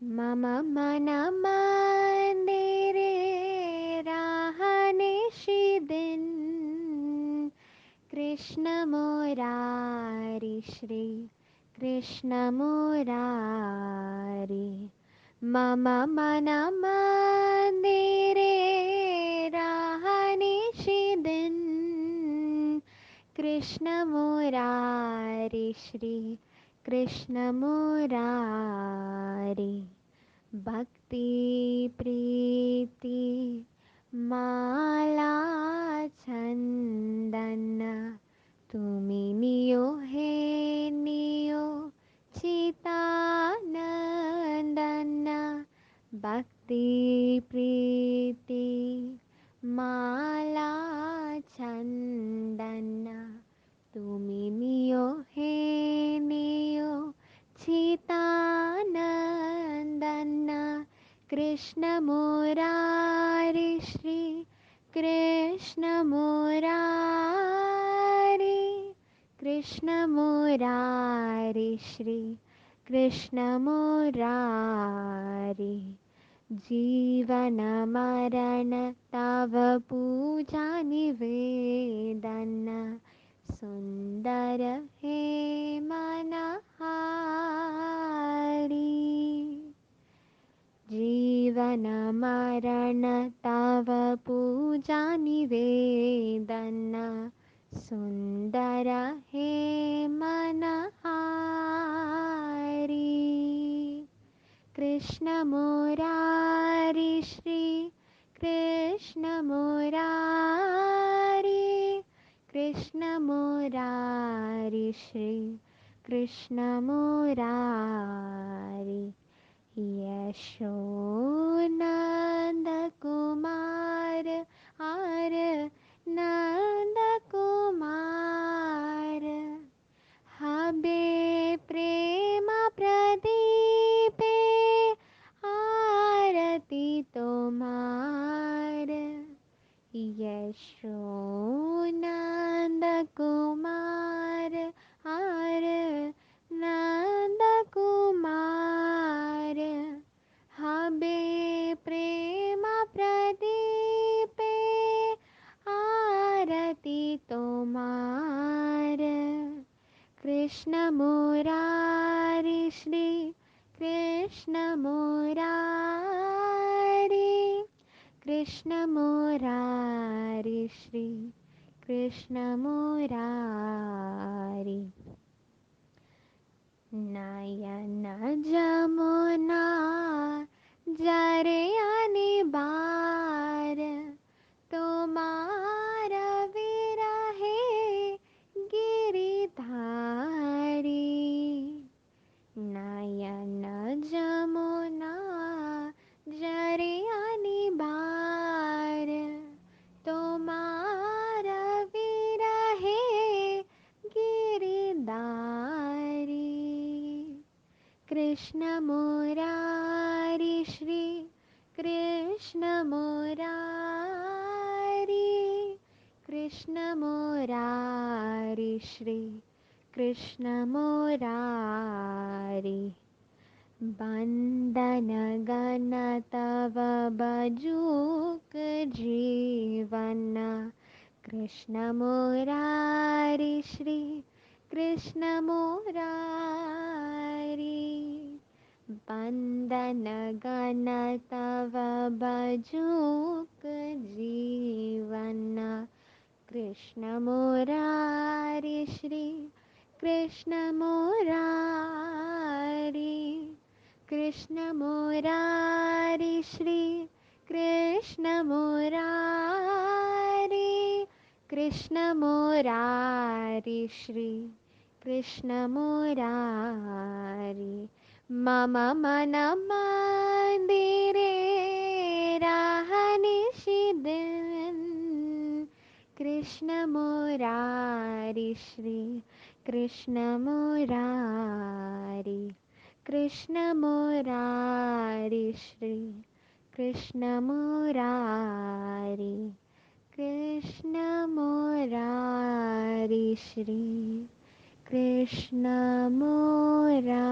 मम मन मंदिरे रहनिशिदिन कृष्ण मुरारी श्री कृष्ण मुरारी। मम मन मंदिरे रहनिशिदिन कृष्ण मुरारी श्री कृष्ण मुरारी। भक्ति प्रीति माला चंदन तुमी नियो हे नियो चितानंदन। भक्ति प्रीति माला चंदन तुमी नियो हे नियो चितानंदन। कृष्ण मुरारी श्री कृष्ण मुरारी कृष्ण मुरारी श्री कृष्ण मुरारी। जीवन मरण तव पूजा निवेदन सुंदर हे मनहारी। जीवन मरण तव पूजा निवेदन सुंदर हे मनहारी। कृष्ण मुरारी श्री कृष्ण मुरारी कृष्ण मुरारी श्री कृष्ण मुरारी। यशोनंद कुमार आर नंद कुमार हबे प्रेम प्रदीपे आरती तोमार। यशोनंद कुमार आर नंद कुमार हबे प्रेम प्रदीपे आरती तोमार। कृष्ण मुरारी श्री कृष्ण मुरारी कृष्ण मुरारी श्री कृष्ण मुरारी। नयन जमुना जरे अनिबार तोमार विरहे गिरिधारी। नयन जमुना जरे अनिबार तोमार विरहे गिरिधारी। कृष्ण मुरारी श्री कृष्ण मुरारी कृष्ण मुरारी श्री कृष्ण मुरारी। बंदन गण तव बजूक जीवन कृष्ण मुरारी श्री कृष्ण मुरारी। बंदन गण तव बजूक जीवन कृष्ण मुरारी श्री कृष्ण मुरारी कृष्ण मुरारी श्री कृष्ण मुरारी कृष्ण मुरारी श्री कृष्ण मुरारी। मम मन मंदिरे रहनिशिदिन कृष्ण मुरारी श्री कृष्ण मुरारी कृष्ण मुरारी श्री कृष्ण मुरारी कृष्ण मुरारी श्री कृष्ण मुरारी।